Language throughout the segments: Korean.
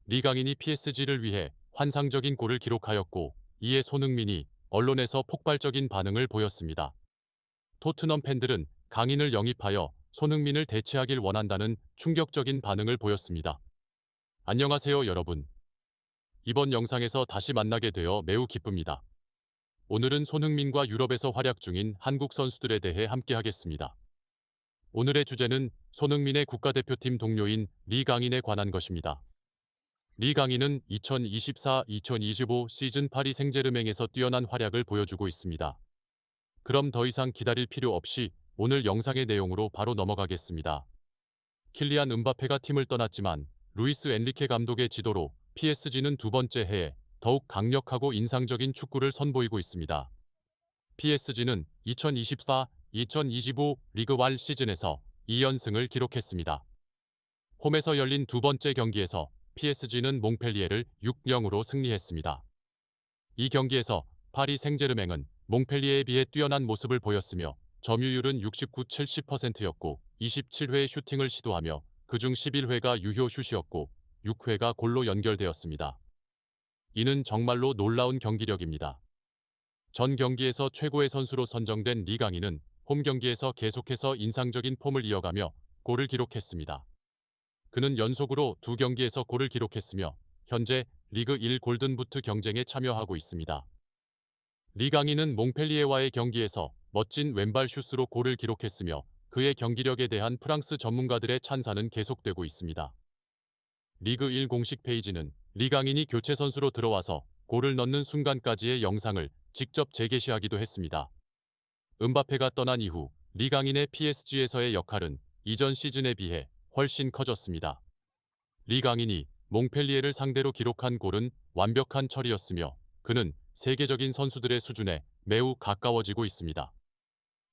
리강인이 PSG를 위해 환상적인 골을 기록하였고 이에 손흥민이 언론에서 폭발적인 반응을 보였습니다. 토트넘 팬들은 강인을 영입하여 손흥민을 대체하길 원한다는 충격적인 반응을 보였습니다. 안녕하세요 여러분. 이번 영상에서 다시 만나게 되어 매우 기쁩니다. 오늘은 손흥민과 유럽에서 활약 중인 한국 선수들에 대해 함께 하겠습니다. 오늘의 주제는 손흥민의 국가대표팀 동료인 리강인에 관한 것입니다. 리강인은 2024-2025 시즌 파리 생제르맹에서 뛰어난 활약을 보여주고 있습니다. 그럼 더 이상 기다릴 필요 없이 오늘 영상의 내용으로 바로 넘어가겠습니다. 킬리안 음바페가 팀을 떠났지만 루이스 엔리케 감독의 지도로 PSG는 두 번째 해에 더욱 강력하고 인상적인 축구를 선보이고 있습니다. PSG는 2024-2025 리그1 시즌에서 2연승을 기록했습니다. 홈에서 열린 두 번째 경기에서 PSG는 몽펠리에를 6-0으로 승리했습니다. 이 경기에서 파리 생제르맹은 몽펠리에에 비해 뛰어난 모습을 보였으며 점유율은 69-70%였고 27회 슈팅을 시도하며 그중 11회가 유효 슛이었고 6회가 골로 연결되었습니다. 이는 정말로 놀라운 경기력입니다. 전 경기에서 최고의 선수로 선정된 리강인은 홈 경기에서 계속해서 인상적인 폼을 이어가며 골을 기록했습니다. 그는 연속으로 두 경기에서 골을 기록했으며 현재 리그 1 골든부트 경쟁에 참여하고 있습니다. 리강인은 몽펠리에와의 경기에서 멋진 왼발 슛으로 골을 기록했으며 그의 경기력에 대한 프랑스 전문가들의 찬사는 계속되고 있습니다. 리그 1 공식 페이지는 리강인이 교체 선수로 들어와서 골을 넣는 순간까지의 영상을 직접 재게시하기도 했습니다. 음바페가 떠난 이후 리강인의 PSG에서의 역할은 이전 시즌에 비해 훨씬 커졌습니다. 리강인이 몽펠리에를 상대로 기록한 골은 완벽한 처리였으며 그는 세계적인 선수들의 수준에 매우 가까워지고 있습니다.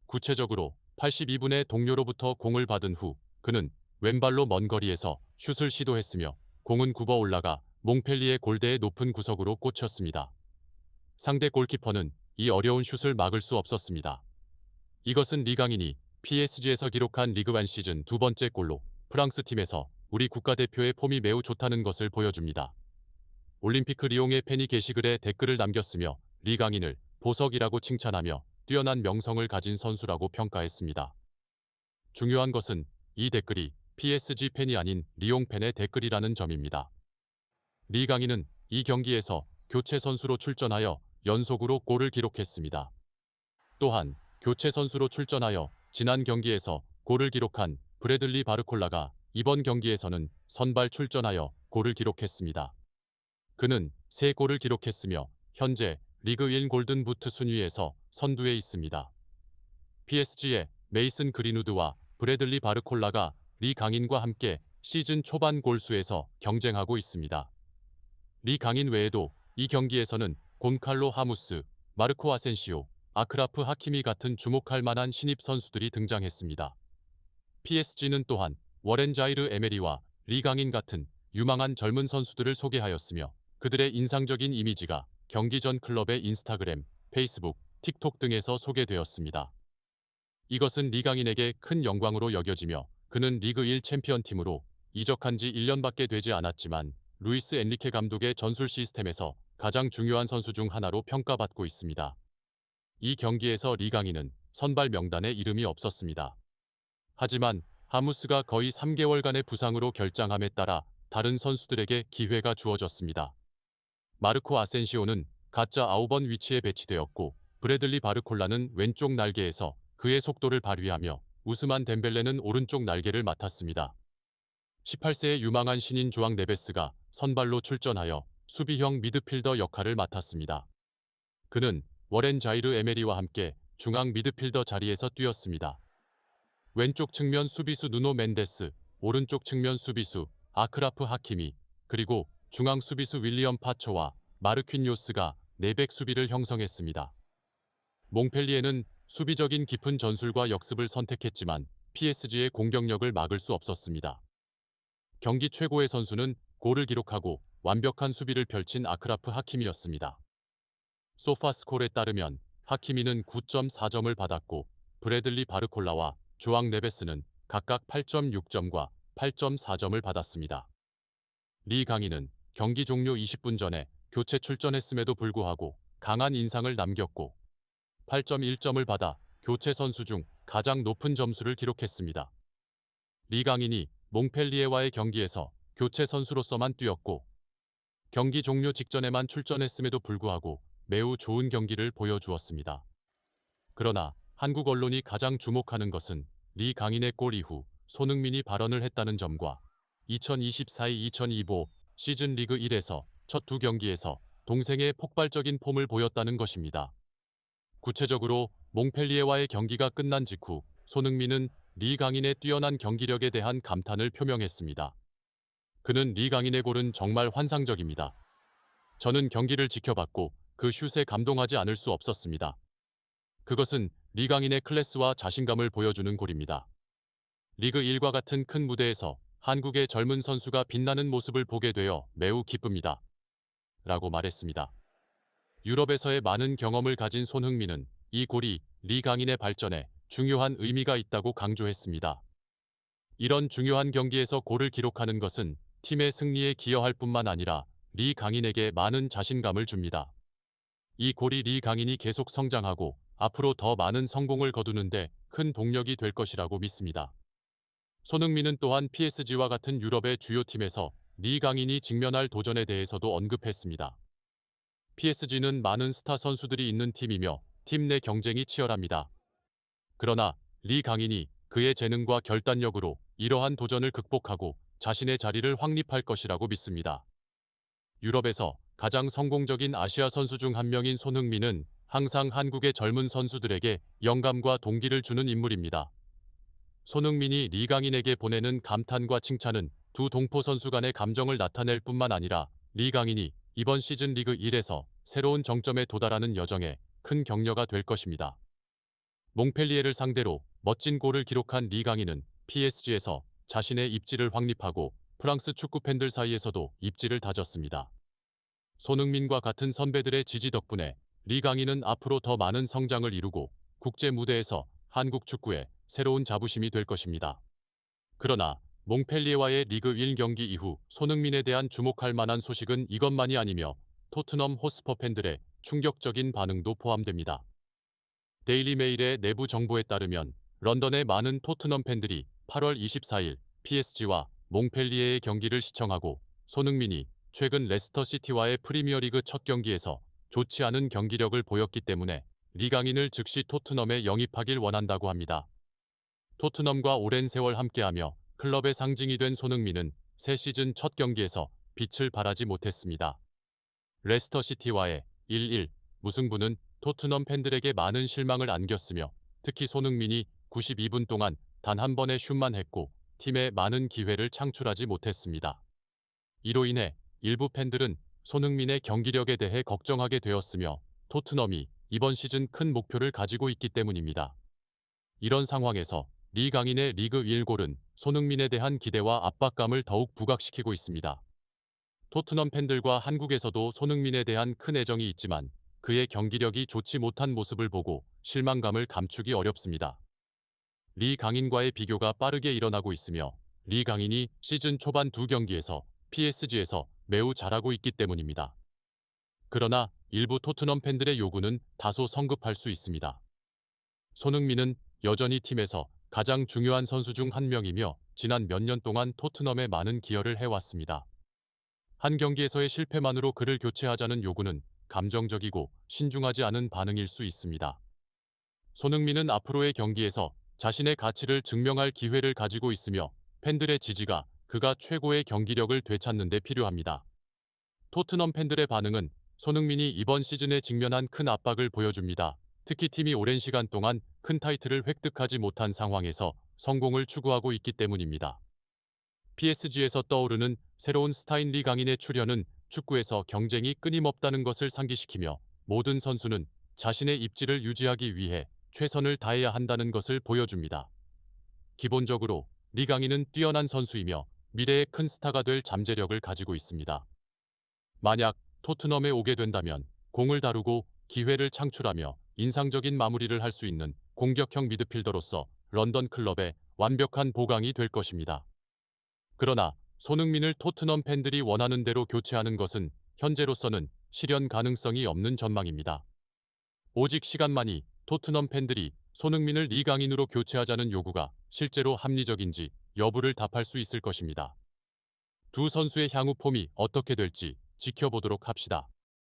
구체적으로 82분에 동료로부터 공을 받은 후 그는 왼발로 먼 거리에서 슛을 시도했으며 공은 굽어 올라가 몽펠리에 골대의 높은 구석으로 꽂혔습니다. 상대 골키퍼는 이 어려운 슛을 막을 수 없었습니다. 이것은 리강인이 PSG에서 기록한 리그1 시즌 두 번째 골로 프랑스 팀에서 우리 국가대표의 폼이 매우 좋다는 것을 보여줍니다. 올림피크 리옹의 팬이 게시글에 댓글을 남겼으며 리강인을 보석이라고 칭찬하며 뛰어난 명성을 가진 선수라고 평가했습니다. 중요한 것은 이 댓글이 PSG 팬이 아닌 리옹 팬의 댓글이라는 점입니다. 리강인은 이 경기에서 교체 선수로 출전하여 연속으로 골을 기록했습니다. 또한 교체 선수로 출전하여 지난 경기에서 골을 기록한 브래들리 바르콜라가 이번 경기에서는 선발 출전하여 골을 기록했습니다. 그는 3골을 기록했으며 현재 리그 1 골든부트 순위에서 선두에 있습니다. PSG의 메이슨 그린우드와 브래들리 바르콜라가 리강인과 함께 시즌 초반 골수에서 경쟁하고 있습니다. 리강인 외에도 이 경기에서는 곤칼로 하무스, 마르코 아센시오, 아크라프 하키미 같은 주목할 만한 신입 선수들이 등장했습니다. PSG는 또한 워렌 자이르 에메리와 리강인 같은 유망한 젊은 선수들을 소개하였으며 그들의 인상적인 이미지가 경기 전 클럽의 인스타그램, 페이스북, 틱톡 등에서 소개되었습니다. 이것은 리강인에게 큰 영광으로 여겨지며 그는 리그 1 챔피언팀으로 이적한 지 1년밖에 되지 않았지만 루이스 엔리케 감독의 전술 시스템에서 가장 중요한 선수 중 하나로 평가받고 있습니다. 이 경기에서 리강인은 선발 명단에 이름이 없었습니다. 하지만 하무스가 거의 3개월간의 부상으로 결장함에 따라 다른 선수들에게 기회가 주어졌습니다. 마르코 아센시오는 가짜 아우번 위치에 배치되었고 브래들리 바르콜라는 왼쪽 날개에서 그의 속도를 발휘하며 우스만 덴벨레는 오른쪽 날개를 맡았습니다. 18세의 유망한 신인 조앙 네베스가 선발로 출전하여 수비형 미드필더 역할을 맡았습니다. 그는 워렌 자이르 에메리와 함께 중앙 미드필더 자리에서 뛰었습니다. 왼쪽 측면 수비수 누노 멘데스, 오른쪽 측면 수비수 아크라프 하키미, 그리고 중앙 수비수 윌리엄 파초와 마르퀴뇨스가 내백 수비를 형성했습니다. 몽펠리에는 수비적인 깊은 전술과 역습을 선택했지만 PSG의 공격력을 막을 수 없었습니다. 경기 최고의 선수는 골을 기록하고 완벽한 수비를 펼친 아크라프 하키미였습니다. 소파스콜에 따르면 하키미는 9.4점을 받았고 브래들리 바르콜라와 조앙 네베스는 각각 8.6점과 8.4점을 받았습니다. 리강인은 경기 종료 20분 전에 교체 출전했음에도 불구하고 강한 인상을 남겼고 8.1점을 받아 교체 선수 중 가장 높은 점수를 기록했습니다. 리강인이 몽펠리에와의 경기에서 교체 선수로서만 뛰었고 경기 종료 직전에만 출전했음에도 불구하고 매우 좋은 경기를 보여주었습니다. 그러나 한국 언론이 가장 주목하는 것은 리강인의 골 이후 손흥민이 발언을 했다는 점과 2024-2025 시즌 리그 1에서 첫 두 경기에서 동생의 폭발적인 폼을 보였다는 것입니다. 구체적으로 몽펠리에와의 경기가 끝난 직후 손흥민은 리강인의 뛰어난 경기력에 대한 감탄을 표명했습니다. 그는 리강인의 골은 정말 환상적입니다. 저는 경기를 지켜봤고 그 슛에 감동하지 않을 수 없었습니다. 그것은 리강인의 클래스와 자신감을 보여주는 골입니다. 리그 1과 같은 큰 무대에서 한국의 젊은 선수가 빛나는 모습을 보게 되어 매우 기쁩니다. 라고 말했습니다. 유럽에서의 많은 경험을 가진 손흥민은 이 골이 리강인의 발전에 중요한 의미가 있다고 강조했습니다. 이런 중요한 경기에서 골을 기록하는 것은 팀의 승리에 기여할 뿐만 아니라 리강인에게 많은 자신감을 줍니다. 이 골이 리강인이 계속 성장하고 앞으로 더 많은 성공을 거두는데 큰 동력이 될 것이라고 믿습니다. 손흥민은 또한 PSG와 같은 유럽의 주요 팀에서 리강인이 직면할 도전에 대해서도 언급했습니다. PSG는 많은 스타 선수들이 있는 팀이며 팀 내 경쟁이 치열합니다. 그러나 리강인이 그의 재능과 결단력으로 이러한 도전을 극복하고 자신의 자리를 확립할 것이라고 믿습니다. 유럽에서 가장 성공적인 아시아 선수 중 한 명인 손흥민은 항상 한국의 젊은 선수들에게 영감과 동기를 주는 인물입니다. 손흥민이 리강인에게 보내는 감탄과 칭찬은 두 동포 선수 간의 감정을 나타낼 뿐만 아니라 리강인이 이번 시즌 리그 1에서 새로운 정점에 도달하는 여정에 큰 격려가 될 것입니다. 몽펠리에를 상대로 멋진 골을 기록한 리강인은 PSG에서 자신의 입지를 확립하고 프랑스 축구 팬들 사이에서도 입지를 다졌습니다. 손흥민과 같은 선배들의 지지 덕분에 리강인은 앞으로 더 많은 성장을 이루고 국제 무대에서 한국 축구의 새로운 자부심이 될 것입니다. 그러나 몽펠리에와의 리그 1경기 이후 손흥민에 대한 주목할 만한 소식은 이것만이 아니며 토트넘 호스퍼 팬들의 충격적인 반응도 포함됩니다. 데일리 메일의 내부 정보에 따르면 런던의 많은 토트넘 팬들이 8월 24일 PSG와 몽펠리에의 경기를 시청하고 손흥민이 최근 레스터 시티와의 프리미어리그 첫 경기에서 좋지 않은 경기력을 보였기 때문에 리강인을 즉시 토트넘에 영입하길 원한다고 합니다. 토트넘과 오랜 세월 함께하며 클럽의 상징이 된 손흥민은 새 시즌 첫 경기에서 빛을 발하지 못했습니다. 레스터 시티와의 1-1 무승부는 토트넘 팬들에게 많은 실망을 안겼으며 특히 손흥민이 92분 동안 단 한 번의 슛만 했고 팀에 많은 기회를 창출하지 못했습니다. 이로 인해 일부 팬들은 손흥민의 경기력에 대해 걱정하게 되었으며 토트넘이 이번 시즌 큰 목표를 가지고 있기 때문입니다. 이런 상황에서 리강인의 리그 1골은 손흥민에 대한 기대와 압박감을 더욱 부각시키고 있습니다. 토트넘 팬들과 한국에서도 손흥민에 대한 큰 애정이 있지만 그의 경기력이 좋지 못한 모습을 보고 실망감을 감추기 어렵습니다. 리강인과의 비교가 빠르게 일어나고 있으며 리강인이 시즌 초반 두 경기에서 PSG에서 매우 잘하고 있기 때문입니다. 그러나 일부 토트넘 팬들의 요구는 다소 성급할 수 있습니다. 손흥민은 여전히 팀에서 가장 중요한 선수 중 한 명이며 지난 몇 년 동안 토트넘에 많은 기여를 해왔습니다. 한 경기에서의 실패만으로 그를 교체하자는 요구는 감정적이고 신중하지 않은 반응일 수 있습니다. 손흥민은 앞으로의 경기에서 자신의 가치를 증명할 기회를 가지고 있으며 팬들의 지지가 그가 최고의 경기력을 되찾는 데 필요합니다. 토트넘 팬들의 반응은 손흥민이 이번 시즌에 직면한 큰 압박을 보여줍니다. 특히 팀이 오랜 시간 동안 큰 타이틀을 획득하지 못한 상황에서 성공을 추구하고 있기 때문입니다. PSG에서 떠오르는 새로운 스타인 리강인의 출현은 축구에서 경쟁이 끊임없다는 것을 상기시키며 모든 선수는 자신의 입지를 유지하기 위해 최선을 다해야 한다는 것을 보여줍니다. 기본적으로 리강인은 뛰어난 선수이며 미래의 큰 스타가 될 잠재력을 가지고 있습니다. 만약 토트넘에 오게 된다면 공을 다루고 기회를 창출하며 인상적인 마무리를 할 수 있는 공격형 미드필더로서 런던 클럽의 완벽한 보강이 될 것입니다. 그러나 손흥민을 토트넘 팬들이 원하는 대로 교체하는 것은 현재로서는 실현 가능성이 없는 전망입니다. 오직 시간만이 토트넘 팬들이 손흥민을 리강인으로 교체하자는 요구가 실제로 합리적인지 여부를 답할 수 있을 것입니다. 두 선수의 향후 폼이 어떻게 될지 지켜보도록 합시다.